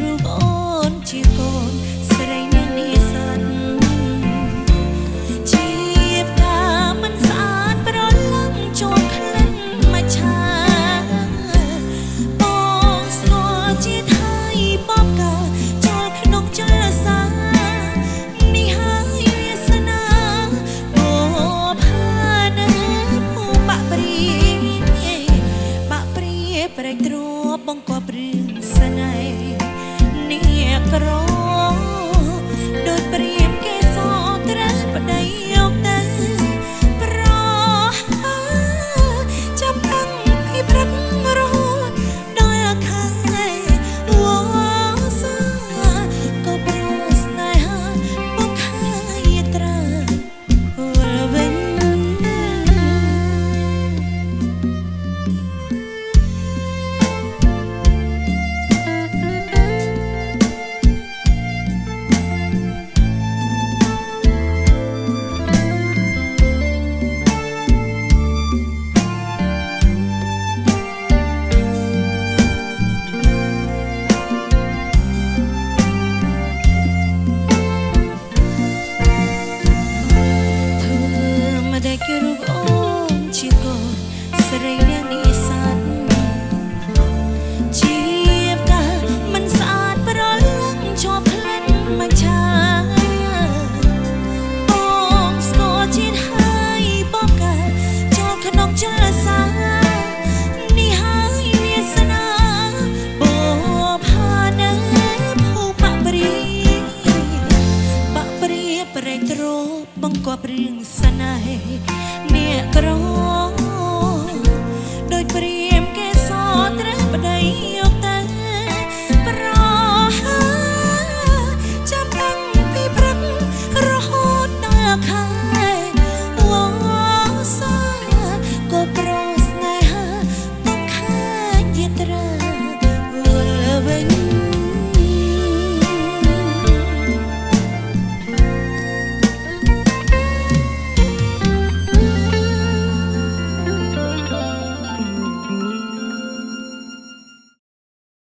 រូបអូនជាកូនស្រីនាងនេះសិនជាផ្កាមិនស្អាតប្រឡំជាប់ក្លិនមកឆាបងស្គាល់ជាថៃបបកាចូលក្នុងចលសានេះហើយវាសនាអូផាណាភូបាក់ព្រាប្រែកទ្របបង្កប់រឿងស្នេហ៍នេះក្រដូចព្រាមគេសត្រាប្តីយកទៅប្រចាំដឹងពីព្រឹករហូតដល់ខែវសាក៏ព្រោះស្នេហាបងខាយត្រាវល់វិញរូបអូនជាកូនស្រីនាងនេះសិនជាផ្កាមិនស្អាតប្រឡំជាប់ក្លិនមកឆាបងស្គាល់ជាហើយបបកាចូលក្នុងចលសានេះហើយវាសនាបងផាណាភូបាក់ព្រាប្រែកទ្រពបង្កប់រឿងស្នេហ៍អ្នកក្រដូចព្រាមគេសត្រាប្តី